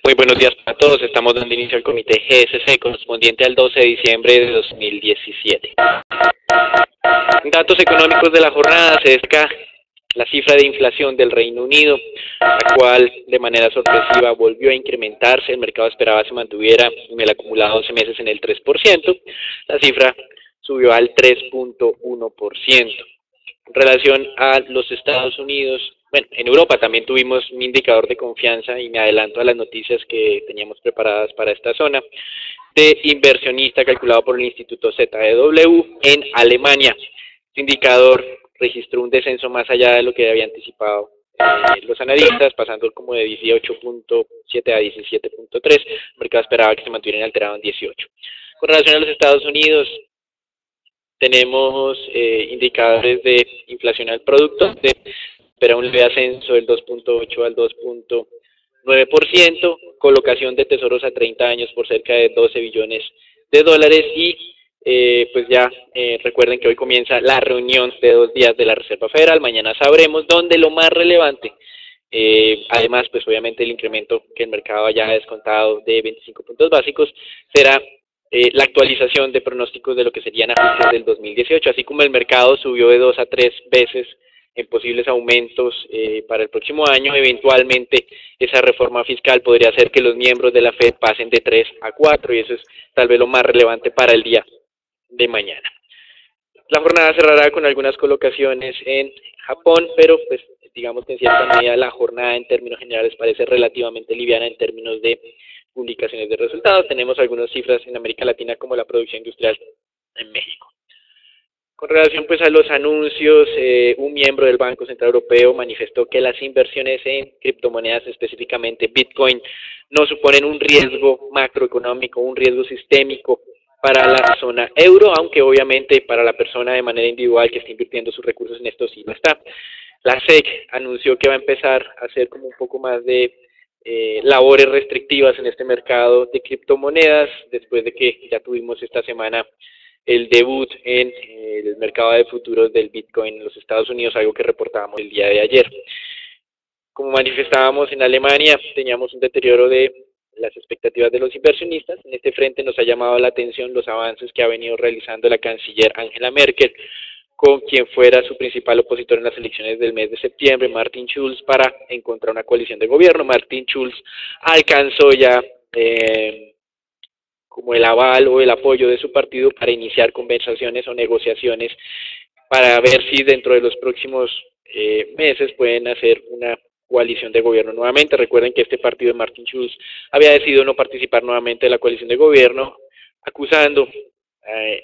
Muy buenos días para todos. Estamos dando inicio al comité GSC correspondiente al 12 de diciembre de 2017. En datos económicos de la jornada se destaca la cifra de inflación del Reino Unido, la cual de manera sorpresiva volvió a incrementarse. El mercado esperaba se mantuviera en el acumulado 12 meses en el 3%. La cifra subió al 3.1%. En relación a los Estados Unidos, bueno, en Europa también tuvimos un indicador de confianza, y me adelanto a las noticias que teníamos preparadas para esta zona, de inversionista calculado por el Instituto ZEW en Alemania. Este indicador registró un descenso más allá de lo que había anticipado los analistas, pasando como de 18.7 a 17.3. El mercado esperaba que se mantuviera alterado en 18. Con relación a los Estados Unidos, tenemos indicadores de inflación al producto, espera un leve ascenso del 2.8 al 2.9%, colocación de tesoros a 30 años por cerca de 12 billones de dólares y pues ya recuerden que hoy comienza la reunión de 2 días de la Reserva Federal. Mañana sabremos dónde lo más relevante, además pues obviamente el incremento que el mercado haya descontado de 25 puntos básicos, será la actualización de pronósticos de lo que serían ajustes del 2018, así como el mercado subió de 2 a 3 veces en posibles aumentos para el próximo año. Eventualmente esa reforma fiscal podría hacer que los miembros de la Fed pasen de 3 a 4 y eso es tal vez lo más relevante para el día de mañana. La jornada cerrará con algunas colocaciones en Japón, pero pues digamos que en cierta medida la jornada en términos generales parece relativamente liviana en términos de publicaciones de resultados. Tenemos algunas cifras en América Latina como la producción industrial en México. Con relación pues a los anuncios, un miembro del Banco Central Europeo manifestó que las inversiones en criptomonedas, específicamente Bitcoin, no suponen un riesgo macroeconómico, un riesgo sistémico para la zona euro, aunque obviamente para la persona de manera individual que esté invirtiendo sus recursos en esto sí lo está. La SEC anunció que va a empezar a hacer como un poco más de labores restrictivas en este mercado de criptomonedas, después de que ya tuvimos esta semana el debut en el mercado de futuros del Bitcoin en los Estados Unidos, algo que reportábamos el día de ayer. Como manifestábamos en Alemania, teníamos un deterioro de las expectativas de los inversionistas. En este frente nos ha llamado la atención los avances que ha venido realizando la canciller Angela Merkel, con quien fuera su principal opositor en las elecciones del mes de septiembre, Martin Schulz, para encontrar una coalición de gobierno. Martin Schulz alcanzó ya como el aval o el apoyo de su partido para iniciar conversaciones o negociaciones para ver si dentro de los próximos meses pueden hacer una coalición de gobierno nuevamente. Recuerden que este partido de Martin Schulz había decidido no participar nuevamente de la coalición de gobierno, acusando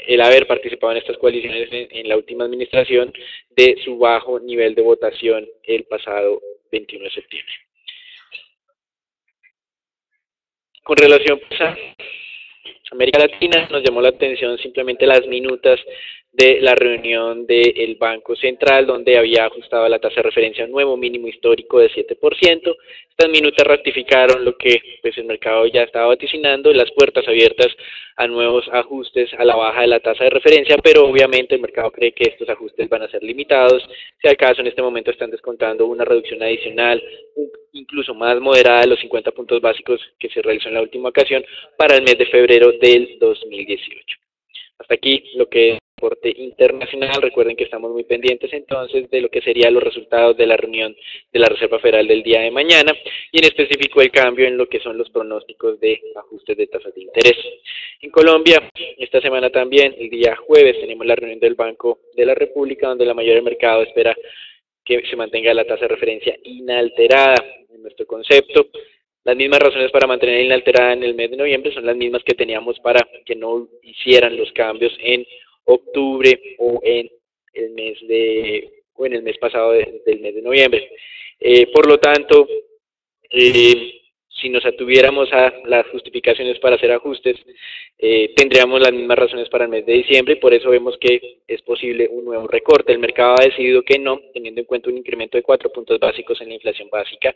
el haber participado en estas coaliciones en la última administración de su bajo nivel de votación el pasado 21 de septiembre. Con relación pues, a América Latina, nos llamó la atención simplemente las minutas de la reunión del Banco Central, donde había ajustado la tasa de referencia a un nuevo mínimo histórico de 7%. Estas minutas ratificaron lo que pues, el mercado ya estaba vaticinando, las puertas abiertas a nuevos ajustes a la baja de la tasa de referencia, pero obviamente el mercado cree que estos ajustes van a ser limitados. Si al caso, en este momento están descontando una reducción adicional, incluso más moderada de los 50 puntos básicos que se realizó en la última ocasión para el mes de febrero del 2018. Hasta aquí lo que es reporte internacional. Recuerden que estamos muy pendientes entonces de lo que serían los resultados de la reunión de la Reserva Federal del día de mañana y en específico el cambio en lo que son los pronósticos de ajustes de tasas de interés. En Colombia, esta semana también, el día jueves, tenemos la reunión del Banco de la República, donde la mayoría del mercado espera que se mantenga la tasa de referencia inalterada. En nuestro concepto, las mismas razones para mantener inalterada en el mes de noviembre son las mismas que teníamos para que no hicieran los cambios en octubre o en el mes pasado del mes de noviembre. Por lo tanto, si nos atuviéramos a las justificaciones para hacer ajustes, tendríamos las mismas razones para el mes de diciembre y por eso vemos que es posible un nuevo recorte. El mercado ha decidido que no, teniendo en cuenta un incremento de 4 puntos básicos en la inflación básica,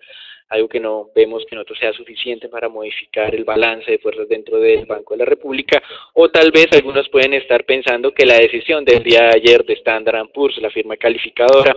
algo que no vemos que nosotros sea suficiente para modificar el balance de fuerzas dentro del Banco de la República, o tal vez algunos pueden estar pensando que la decisión del día de ayer de Standard & Poor's, la firma calificadora,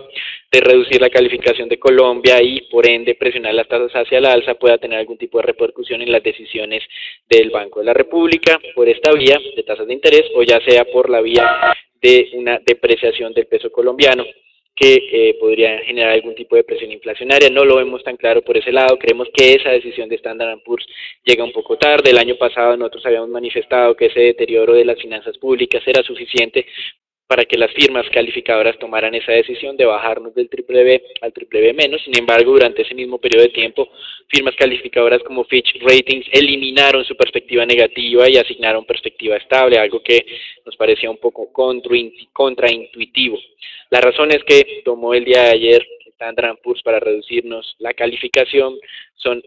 de reducir la calificación de Colombia y por ende presionar las tasas hacia el alza pueda tener algún tipo de repercusión en las decisiones del Banco de la República por esta vía de tasas de interés o ya sea por la vía de una depreciación del peso colombiano que podría generar algún tipo de presión inflacionaria. No lo vemos tan claro por ese lado. Creemos que esa decisión de Standard & Poor's llega un poco tarde. El año pasado nosotros habíamos manifestado que ese deterioro de las finanzas públicas era suficiente para que las firmas calificadoras tomaran esa decisión de bajarnos del triple B al triple B menos. Sin embargo, durante ese mismo periodo de tiempo, firmas calificadoras como Fitch Ratings eliminaron su perspectiva negativa y asignaron perspectiva estable, algo que nos parecía un poco contraintuitivo. La razón es que tomó el día de ayer Standard & Poor's para reducirnos la calificación son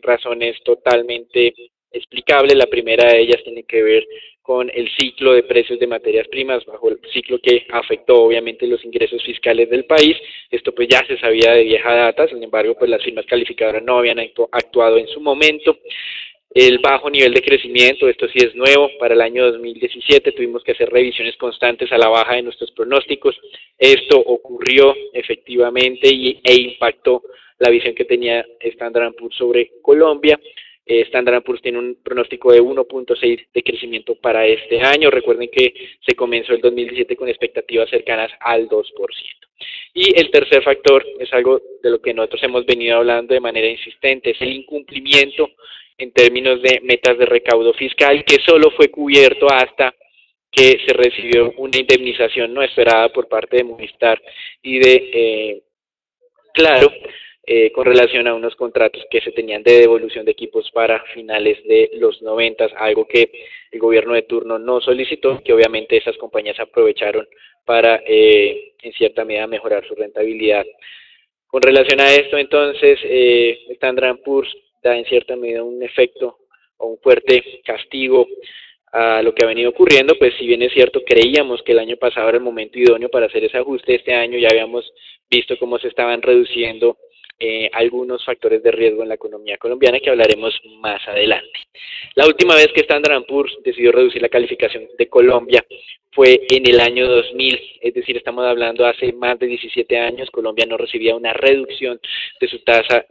razones totalmente explicables. La primera de ellas tiene que ver con el ciclo de precios de materias primas, bajo el ciclo que afectó obviamente los ingresos fiscales del país. Esto pues ya se sabía de vieja data, sin embargo pues las firmas calificadoras no habían actuado en su momento. El bajo nivel de crecimiento, esto sí es nuevo, para el año 2017 tuvimos que hacer revisiones constantes a la baja de nuestros pronósticos. Esto ocurrió efectivamente e impactó la visión que tenía Standard & Poor's sobre Colombia. Standard & Poor's tiene un pronóstico de 1.6 de crecimiento para este año. Recuerden que se comenzó el 2017 con expectativas cercanas al 2%. Y el tercer factor es algo de lo que nosotros hemos venido hablando de manera insistente, es el incumplimiento en términos de metas de recaudo fiscal, que solo fue cubierto hasta que se recibió una indemnización no esperada por parte de Movistar y de Claro, con relación a unos contratos que se tenían de devolución de equipos para finales de los 90, algo que el gobierno de turno no solicitó, que obviamente esas compañías aprovecharon para, en cierta medida, mejorar su rentabilidad. Con relación a esto, entonces, Standard & Poor's da en cierta medida un efecto o un fuerte castigo a lo que ha venido ocurriendo. Pues si bien es cierto, creíamos que el año pasado era el momento idóneo para hacer ese ajuste. Este año ya habíamos visto cómo se estaban reduciendo algunos factores de riesgo en la economía colombiana, que hablaremos más adelante. La última vez que Standard & Poor's decidió reducir la calificación de Colombia fue en el año 2000, es decir, estamos hablando hace más de 17 años. Colombia no recibía una reducción de su tasa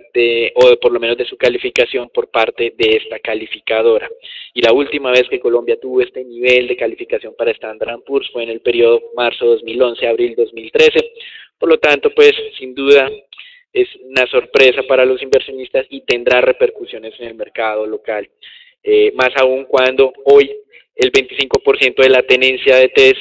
o por lo menos de su calificación por parte de esta calificadora. Y la última vez que Colombia tuvo este nivel de calificación para Standard & Poor's fue en el periodo marzo 2011, abril 2013. Por lo tanto, pues sin duda es una sorpresa para los inversionistas y tendrá repercusiones en el mercado local. Más aún cuando hoy el 25% de la tenencia de TES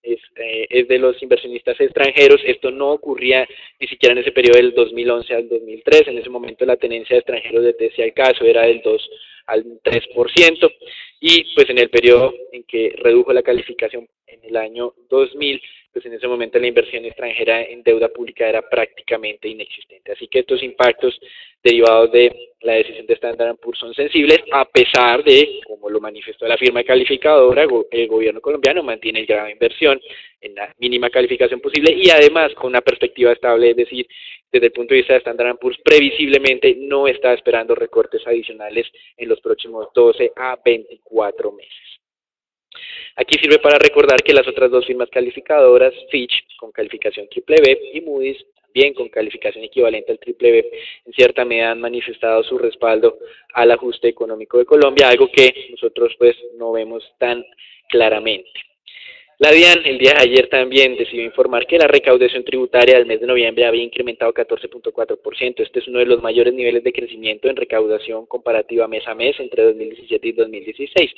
es de los inversionistas extranjeros. Esto no ocurría ni siquiera en ese periodo del 2011 al 2003. En ese momento la tenencia de extranjeros de TES, si al caso, era del 2 al 3%. Y pues en el periodo en que redujo la calificación en el año 2000, pues en ese momento la inversión extranjera en deuda pública era prácticamente inexistente. Así que estos impactos derivados de la decisión de Standard & Poor's son sensibles, a pesar de, como lo manifestó la firma calificadora, el gobierno colombiano mantiene el grado de inversión en la mínima calificación posible y además con una perspectiva estable, es decir, desde el punto de vista de Standard & Poor's, previsiblemente no está esperando recortes adicionales en los próximos 12 a 24 meses. Aquí sirve para recordar que las otras dos firmas calificadoras, Fitch con calificación triple B y Moody's también con calificación equivalente al triple B, en cierta medida han manifestado su respaldo al ajuste económico de Colombia, algo que nosotros pues no vemos tan claramente. La DIAN el día de ayer también decidió informar que la recaudación tributaria del mes de noviembre había incrementado 14.4%. Este es uno de los mayores niveles de crecimiento en recaudación comparativa mes a mes entre 2017 y 2016.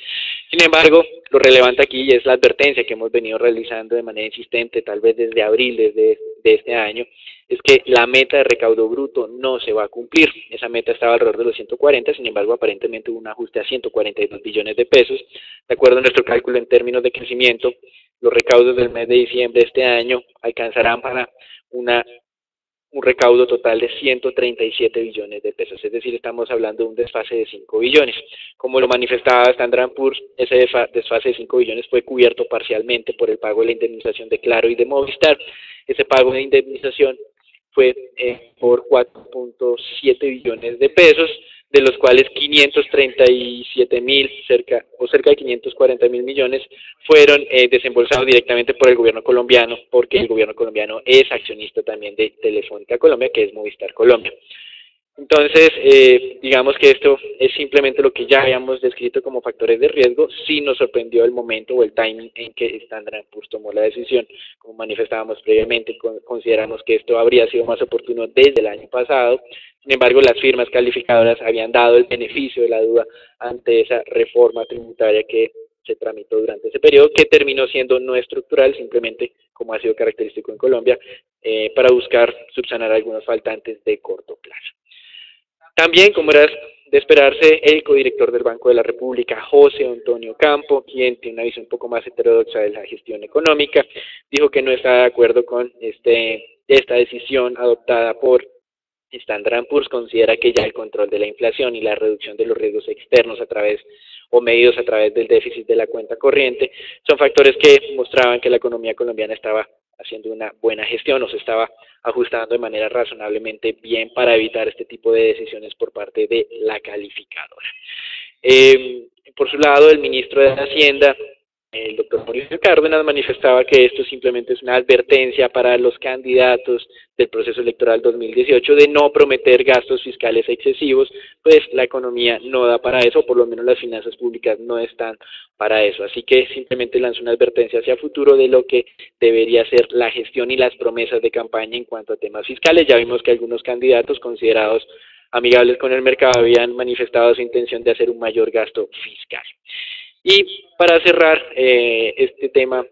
Sin embargo, lo relevante aquí es la advertencia que hemos venido realizando de manera insistente, tal vez desde abril de este año, es que la meta de recaudo bruto no se va a cumplir. Esa meta estaba alrededor de los 140, sin embargo, aparentemente hubo un ajuste a 142 billones de pesos. De acuerdo a nuestro cálculo en términos de crecimiento, los recaudos del mes de diciembre de este año alcanzarán para un recaudo total de 137 billones de pesos, es decir, estamos hablando de un desfase de 5 billones. Como lo manifestaba Standard & Poor's, ese desfase de 5 billones fue cubierto parcialmente por el pago de la indemnización de Claro y de Movistar. Ese pago de indemnización fue por 4.7 billones de pesos, de los cuales 537.000, cerca de 540.000 millones, fueron desembolsados directamente por el gobierno colombiano, porque el gobierno colombiano es accionista también de Telefónica Colombia, que es Movistar Colombia. Entonces, digamos que esto es simplemente lo que ya habíamos descrito como factores de riesgo. Sí nos sorprendió el momento o el timing en que Standard & Poor's tomó la decisión. Como manifestábamos previamente, consideramos que esto habría sido más oportuno desde el año pasado. Sin embargo, las firmas calificadoras habían dado el beneficio de la duda ante esa reforma tributaria que se tramitó durante ese periodo, que terminó siendo no estructural, simplemente como ha sido característico en Colombia, para buscar subsanar algunos faltantes de corto plazo. También, como era de esperarse, el codirector del Banco de la República, José Antonio Campo, quien tiene una visión un poco más heterodoxa de la gestión económica, dijo que no está de acuerdo con esta decisión adoptada por Standard & Poor's. Considera que ya el control de la inflación y la reducción de los riesgos externos a través o medidos a través del déficit de la cuenta corriente son factores que mostraban que la economía colombiana estaba haciendo una buena gestión o se estaba ajustando de manera razonablemente bien para evitar este tipo de decisiones por parte de la calificadora. Por su lado, el ministro de Hacienda, el doctor Mauricio Cárdenas, manifestaba que esto simplemente es una advertencia para los candidatos del proceso electoral 2018 de no prometer gastos fiscales excesivos, pues la economía no da para eso, por lo menos las finanzas públicas no están para eso. Así que simplemente lanzó una advertencia hacia futuro de lo que debería ser la gestión y las promesas de campaña en cuanto a temas fiscales. Ya vimos que algunos candidatos considerados amigables con el mercado habían manifestado su intención de hacer un mayor gasto fiscal. Y para cerrar este tema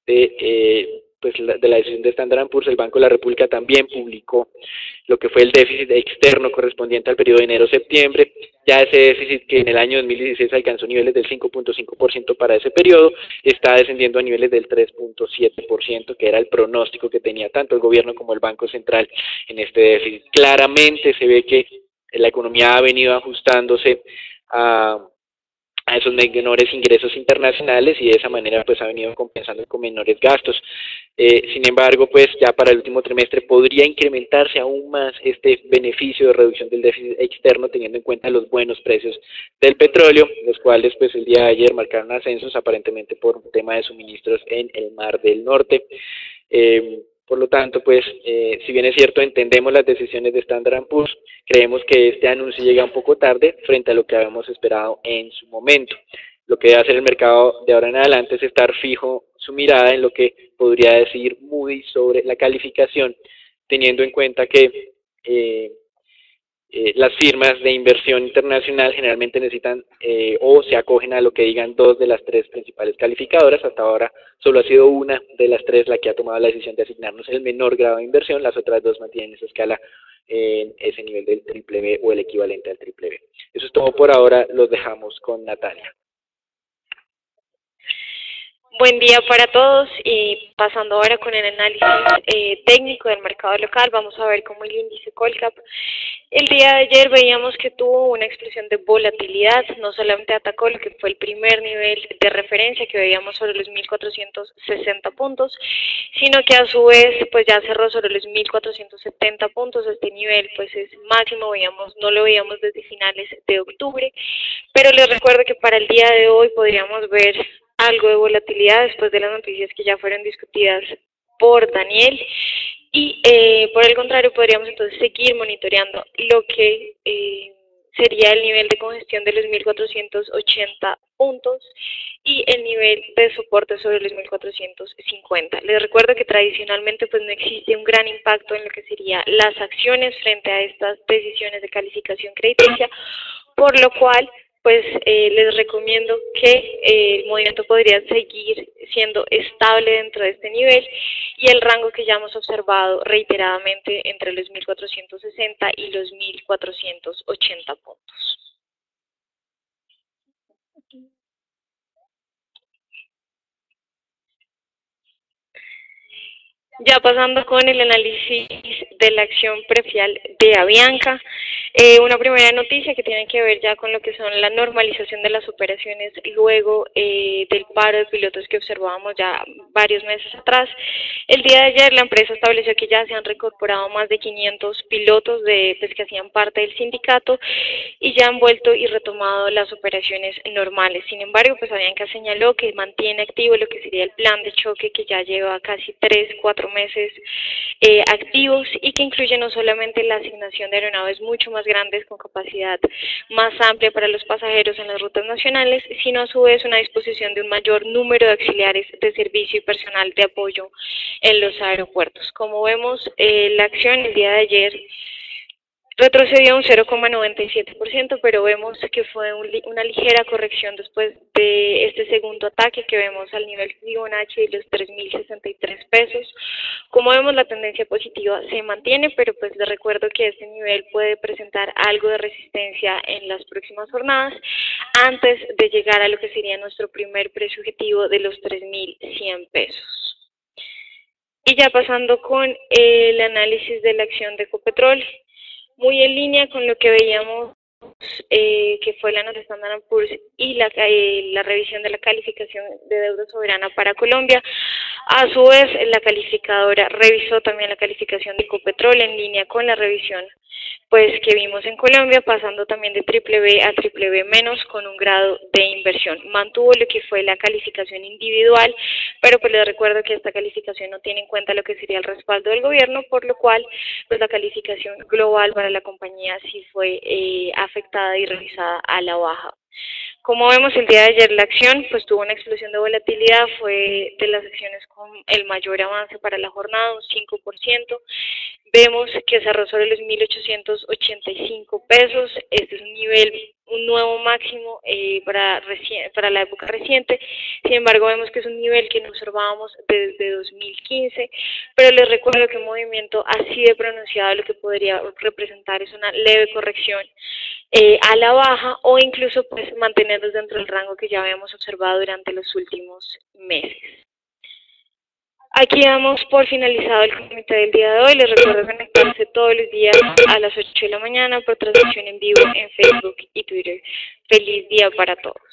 de la decisión de Standard & Poor's, el Banco de la República también publicó lo que fue el déficit externo correspondiente al periodo de enero-septiembre. Ya ese déficit, que en el año 2016 alcanzó niveles del 5.5% para ese periodo, está descendiendo a niveles del 3.7%, que era el pronóstico que tenía tanto el gobierno como el Banco Central en este déficit. Claramente se ve que la economía ha venido ajustándose a esos menores ingresos internacionales y de esa manera pues ha venido compensando con menores gastos. Sin embargo, pues ya para el último trimestre podría incrementarse aún más este beneficio de reducción del déficit externo, teniendo en cuenta los buenos precios del petróleo, los cuales pues el día de ayer marcaron ascensos aparentemente por un tema de suministros en el Mar del Norte. Por lo tanto, pues, si bien es cierto, entendemos las decisiones de Standard & Poor's, creemos que este anuncio llega un poco tarde frente a lo que habíamos esperado en su momento. Lo que debe hacer el mercado de ahora en adelante es estar fijo su mirada en lo que podría decir Moody's sobre la calificación, teniendo en cuenta que las firmas de inversión internacional generalmente necesitan o se acogen a lo que digan dos de las tres principales calificadoras. Hasta ahora solo ha sido una de las tres la que ha tomado la decisión de asignarnos el menor grado de inversión. Las otras dos mantienen esa escala en ese nivel del triple B o el equivalente al triple B. Eso es todo por ahora. Los dejamos con Natalia. Buen día para todos y pasando ahora con el análisis técnico del mercado local, vamos a ver cómo el índice Colcap el día de ayer veíamos que tuvo una explosión de volatilidad, no solamente atacó lo que fue el primer nivel de referencia que veíamos sobre los 1460 puntos, sino que a su vez pues ya cerró sobre los 1470 puntos. Este nivel pues es máximo, no lo veíamos desde finales de octubre, pero les recuerdo que para el día de hoy podríamos ver algo de volatilidad después de las noticias que ya fueron discutidas por Daniel y por el contrario podríamos entonces seguir monitoreando lo que sería el nivel de congestión de los 1480 puntos y el nivel de soporte sobre los 1450. Les recuerdo que tradicionalmente pues no existe un gran impacto en lo que serían las acciones frente a estas decisiones de calificación crediticia, por lo cual pues les recomiendo que el movimiento podría seguir siendo estable dentro de este nivel y el rango que ya hemos observado reiteradamente entre los 1460 y los 1480 puntos. Ya pasando con el análisis de la acción prefial de Avianca, una primera noticia que tiene que ver ya con lo que son la normalización de las operaciones luego del paro de pilotos que observábamos ya varios meses atrás. El día de ayer la empresa estableció que ya se han reincorporado más de 500 pilotos pues, que hacían parte del sindicato y ya han vuelto y retomado las operaciones normales. Sin embargo, pues Avianca señaló que mantiene activo lo que sería el plan de choque que ya lleva casi 3-4 4 meses activos y que incluye no solamente la asignación de aeronaves mucho más grandes con capacidad más amplia para los pasajeros en las rutas nacionales, sino a su vez una disposición de un mayor número de auxiliares de servicio y personal de apoyo en los aeropuertos. Como vemos, la acción el día de ayer retrocedió un 0,97%, pero vemos que fue una ligera corrección después de este segundo ataque que vemos al nivel Fibonacci de los 3.063 pesos. Como vemos, la tendencia positiva se mantiene, pero pues les recuerdo que este nivel puede presentar algo de resistencia en las próximas jornadas antes de llegar a lo que sería nuestro primer precio objetivo de los 3.100 pesos. Y ya pasando con el análisis de la acción de Ecopetrol, muy en línea con lo que veíamos que fue la nota Standard & Poor's y la revisión de la calificación de deuda soberana para Colombia. A su vez, la calificadora revisó también la calificación de Ecopetrol en línea con la revisión pues que vimos en Colombia, pasando también de BBB a BBB- con un grado de inversión. Mantuvo lo que fue la calificación individual, pero pues les recuerdo que esta calificación no tiene en cuenta lo que sería el respaldo del gobierno, por lo cual pues la calificación global para la compañía sí fue afectada y revisada a la baja. Como vemos el día de ayer la acción pues tuvo una explosión de volatilidad, fue de las acciones con el mayor avance para la jornada, un 5%. Vemos que cerró sobre los 1.885 pesos, este es un nuevo máximo para la época reciente. Sin embargo, vemos que es un nivel que no observábamos desde 2015, pero les recuerdo que un movimiento así de pronunciado lo que podría representar es una leve corrección a la baja o incluso pues mantenernos dentro del rango que ya habíamos observado durante los últimos meses. Aquí damos por finalizado el comité del día de hoy. Les recuerdo conectarse todos los días a las 8 de la mañana por transmisión en vivo en Facebook y Twitter. Feliz día para todos.